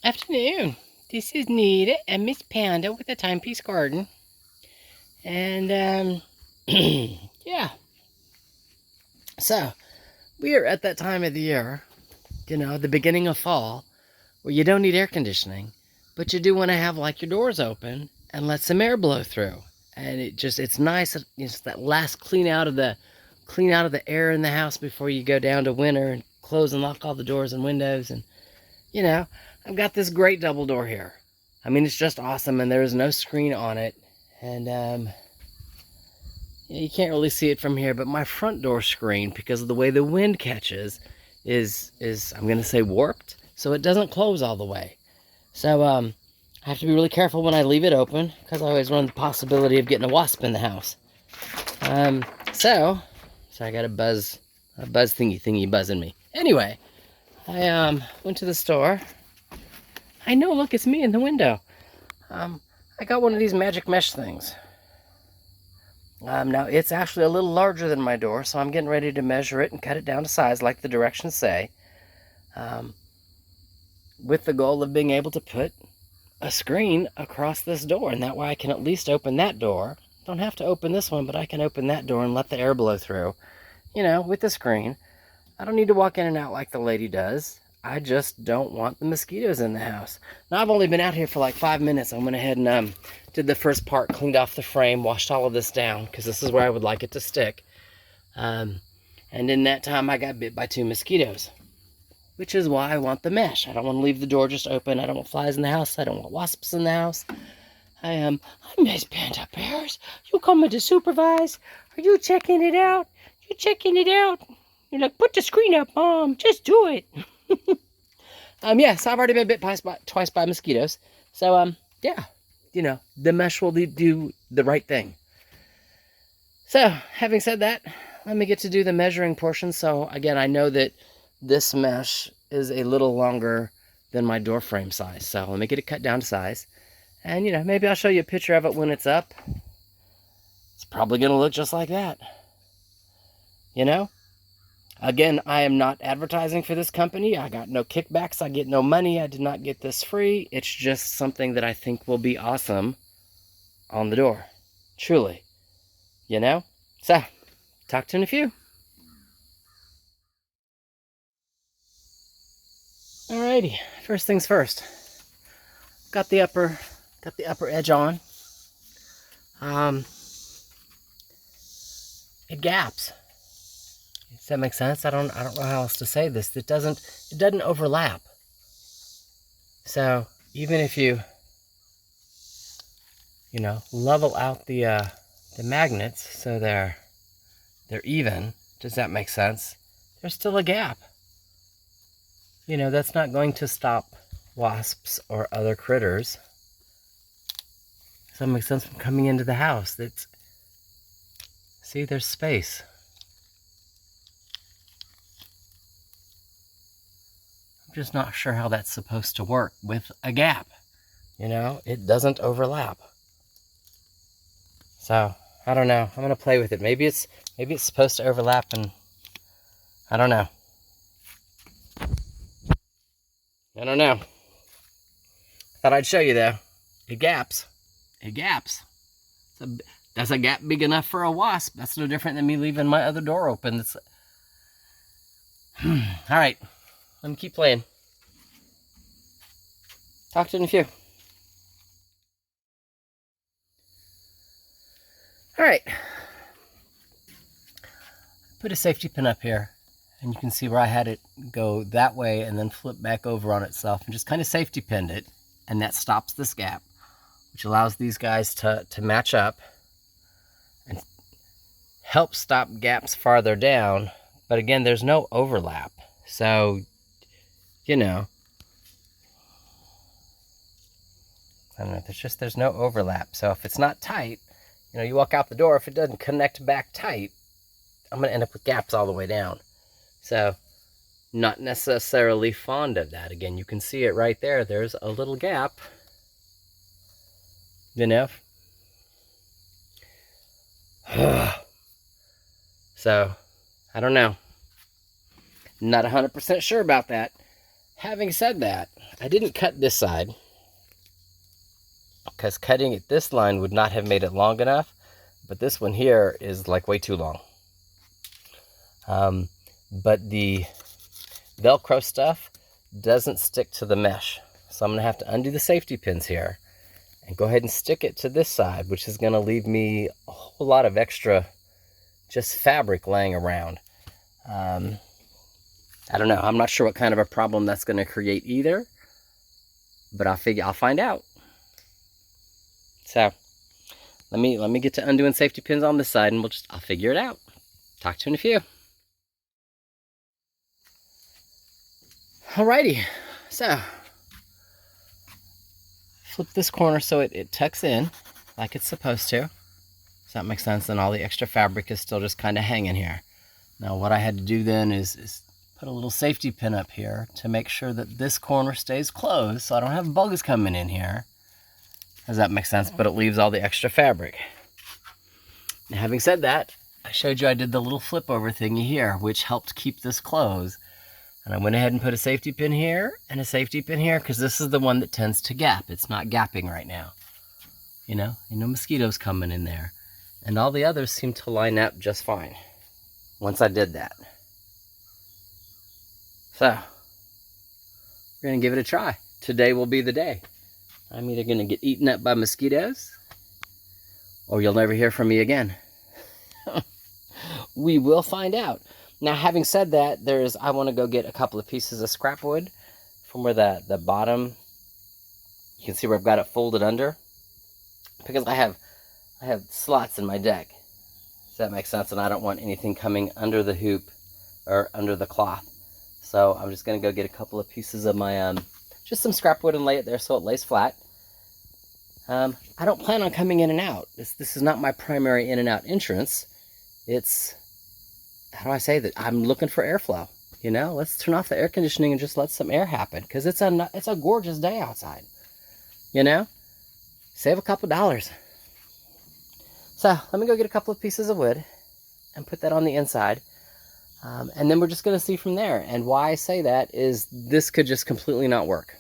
Afternoon. This is Nita and Miss Panda with the Timepiece Garden. And, yeah. So, we are at that time of the year, the beginning of fall, where you don't need air conditioning, but you do want to have like your doors open and let some air blow through. And it's nice. It's that last clean out of the air in the house before you go down to winter and close and lock all the doors and windows. And you know, I've got this great double door here. I mean, it's just awesome, and there is no screen on it. And you can't really see it from here, but my front door screen, because of the way the wind catches, is I'm gonna say warped, so it doesn't close all the way. So I have to be really careful when I leave it open, because I always run the possibility of getting a wasp in the house. So I got a buzz thingy buzzing me. Anyway, I went to the store. I know, look, it's me in the window. I got one of these magic mesh things. Now, it's actually a little larger than my door, so I'm getting ready to measure it and cut it down to size like the directions say, with the goal of being able to put a screen across this door, and that way I can at least open that door. Don't have to open this one, but I can open that door and let the air blow through, with the screen. I don't need to walk in and out like the lady does. I just don't want the mosquitoes in the house. Now, I've only been out here for like 5 minutes. I went ahead and did the first part, cleaned off the frame, washed all of this down, because this is where I would like it to stick. And in that time, I got bit by 2 mosquitoes, which is why I want the mesh. I don't want to leave the door just open. I don't want flies in the house. I don't want wasps in the house. I'm Miss Panda Bears. You coming to supervise? Are you checking it out? You checking it out? You're like, put the screen up, Mom. Just do it. So I've already been bit twice by mosquitoes. So, yeah, the mesh will do the right thing. So, having said that, let me get to do the measuring portion. So, again, I know that this mesh is a little longer than my door frame size. So, let me get it cut down to size. And, maybe I'll show you a picture of it when it's up. It's probably going to look just like that. Again, I am not advertising for this company. I got no kickbacks. I get no money. I did not get this free. It's just something that I think will be awesome on the door. Truly. So, talk to you in a few. Alrighty. First things first. Got the upper edge on. It gaps. Does that make sense? I don't know how else to say this. It doesn't overlap. So even if you level out the magnets so they're even, does that make sense? There's still a gap. That's not going to stop wasps or other critters. Does that make sense? From coming into the house. See, there's space. I'm just not sure how that's supposed to work with a gap. It doesn't overlap. So, I don't know. I'm going to play with it. Maybe it's supposed to overlap, and I don't know. Thought I'd show you, though. It gaps. That's a gap big enough for a wasp. That's no different than me leaving my other door open. All right. Let me keep playing. Talk to you in a few. All right. Put a safety pin up here, and you can see where I had it go that way and then flip back over on itself, and just kind of safety pinned it, and that stops this gap, which allows these guys to match up and help stop gaps farther down. But again, there's no overlap. So, I don't know, there's no overlap. So if it's not tight, you walk out the door, if it doesn't connect back tight, I'm going to end up with gaps all the way down. So, not necessarily fond of that. Again, you can see it right there. There's a little gap. So, I don't know. Not 100% sure about that. Having said that, I didn't cut this side because cutting it this line would not have made it long enough, but this one here is like way too long. But the Velcro stuff doesn't stick to the mesh. So I'm gonna have to undo the safety pins here and go ahead and stick it to this side, which is gonna leave me a whole lot of extra just fabric laying around. I don't know, I'm not sure what kind of a problem that's gonna create either, but I'll find out. So let me get to undoing safety pins on this side and I'll figure it out. Talk to you in a few. Alrighty, so flip this corner so it tucks in like it's supposed to. Does that make sense? And all the extra fabric is still just kind of hanging here. Now what I had to do then is put a little safety pin up here to make sure that this corner stays closed so I don't have bugs coming in here. Does that make sense? But it leaves all the extra fabric. Now, having said that, I showed you I did the little flip over thingy here, which helped keep this closed. And I went ahead and put a safety pin here and a safety pin here because this is the one that tends to gap. It's not gapping right now. You know, mosquitoes coming in there. And all the others seem to line up just fine once I did that. So, we're going to give it a try. Today will be the day. I'm either going to get eaten up by mosquitoes or you'll never hear from me again. We will find out. Now, having said that, I want to go get a couple of pieces of scrap wood from where the bottom, you can see where I've got it folded under, because I have slots in my deck. Does that make sense? And I don't want anything coming under the hoop or under the cloth. So I'm just going to go get a couple of pieces of my, just some scrap wood and lay it there so it lays flat. I don't plan on coming in and out. This is not my primary in and out entrance. It's, how do I say that? I'm looking for airflow. You know, let's turn off the air conditioning and just let some air happen, because it's a gorgeous day outside. You know, save a couple dollars. So let me go get a couple of pieces of wood and put that on the inside. And then we're just going to see from there. And why I say that is this could just completely not work.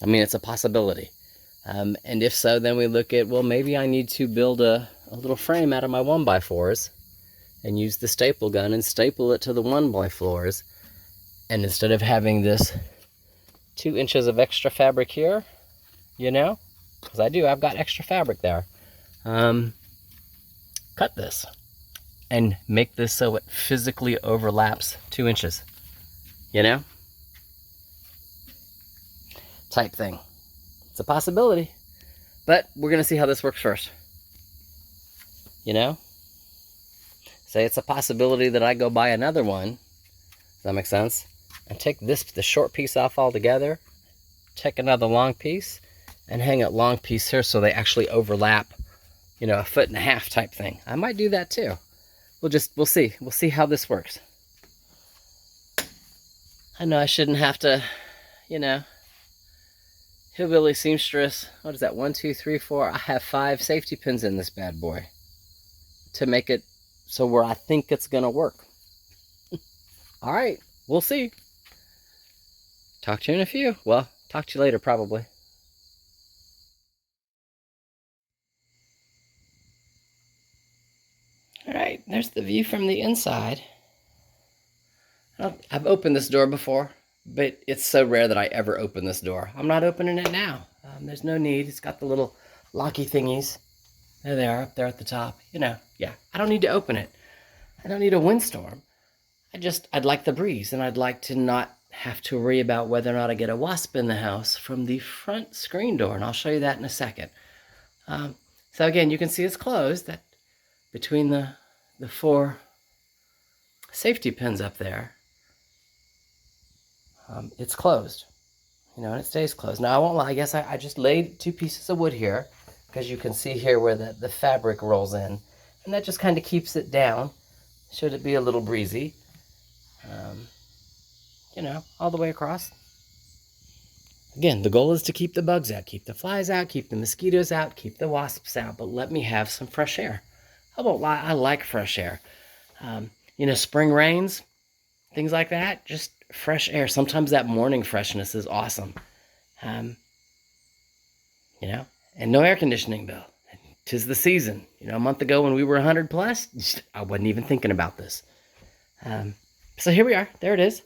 I mean, it's a possibility. And if so, then we look at, well, maybe I need to build a little frame out of my 1x4s and use the staple gun and staple it to the 1x4s. And instead of having this 2 inches of extra fabric here, you know, because I've got extra fabric there, cut this and make this so it physically overlaps 2 inches, you know, type thing. It's a possibility, but we're going to see how this works first. You know, say it's a possibility that I go buy another one. Does that make sense? And take the short piece off altogether, take another long piece and hang a long piece here so they actually overlap, you know, 1.5 feet type thing. I might do that too. We'll see. We'll see how this works. I know I shouldn't have to, you know, hillbilly seamstress. What is that? 1, 2, 3, 4. I have 5 safety pins in this bad boy to make it so where I think it's gonna work. All right, we'll see. Talk to you in a few. Well, talk to you later probably. All right, there's the view from the inside. I've opened this door before, but it's so rare that I ever open this door. I'm not opening it now. There's no need. It's got the little locky thingies. There they are up there at the top. You know, yeah, I don't need to open it. I don't need a windstorm. I'd like the breeze, and I'd like to not have to worry about whether or not I get a wasp in the house from the front screen door, and I'll show you that in a second. So again, you can see it's closed. That between the 4 safety pins up there, it's closed, you know, and it stays closed. Now, I won't lie, I guess I just laid 2 pieces of wood here, because you can see here where the fabric rolls in, and that just kind of keeps it down, should it be a little breezy, you know, all the way across. Again, the goal is to keep the bugs out, keep the flies out, keep the mosquitoes out, keep the wasps out, but let me have some fresh air. I won't lie, I like fresh air. You know, spring rains, things like that, just fresh air. Sometimes that morning freshness is awesome. You know, and no air conditioning bill. 'Tis the season. You know, a month ago when we were 100 plus, I wasn't even thinking about this. So here we are. There it is.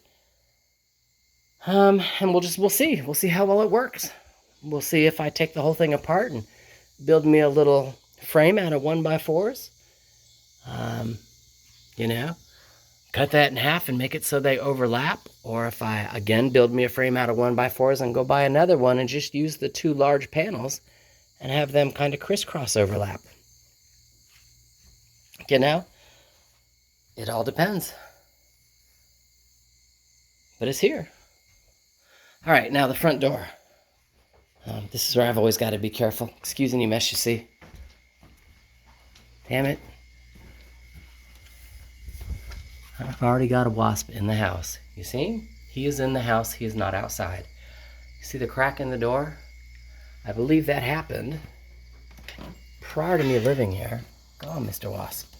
And we'll see. We'll see how well it works. We'll see if I take the whole thing apart and build me a little frame out of 1x4s. You know, cut that in half and make it so they overlap. Or if I, again, build me a frame out of 1x4s and go buy another one and just use the 2 large panels and have them kind of crisscross overlap. You know, it all depends. But it's here. All right, now the front door. This is where I've always got to be careful. Excuse any mess you see. Damn it. I've already got a wasp in the house. You see? He is in the house. He is not outside. You see the crack in the door? I believe that happened prior to me living here. Go on, Mr. Wasp.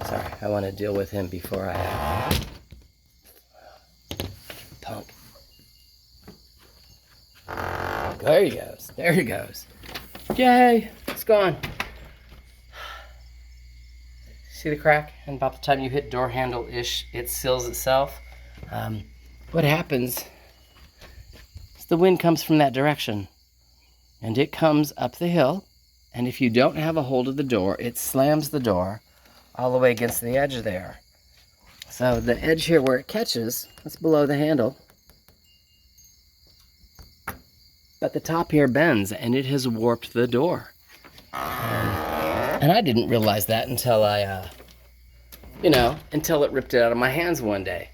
Sorry, I want to deal with him before I... Punk. There he goes. There he goes. Yay! It's gone. See the crack? And about the time you hit door handle-ish, it seals itself. What happens is the wind comes from that direction. And it comes up the hill. And if you don't have a hold of the door, it slams the door all the way against the edge there. So the edge here where it catches, that's below the handle. But the top here bends, and it has warped the door. And I didn't realize that until until it ripped it out of my hands one day.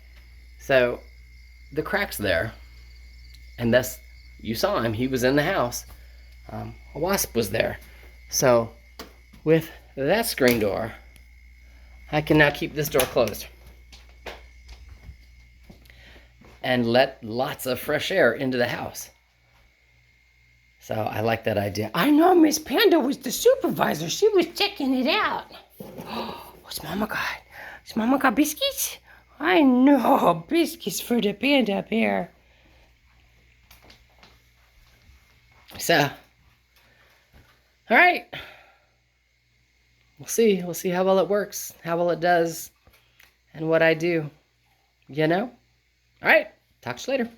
So the crack's there, and thus you saw him. He was in the house. A wasp was there. So with that screen door, I can now keep this door closed and let lots of fresh air into the house. So I like that idea. I know Miss Panda was the supervisor. She was checking it out. What's Mama got? Has Mama got biscuits? I know, biscuits for the panda bear. So, all right. We'll see. We'll see how well it works, how well it does, and what I do. You know? All right. Talk to you later.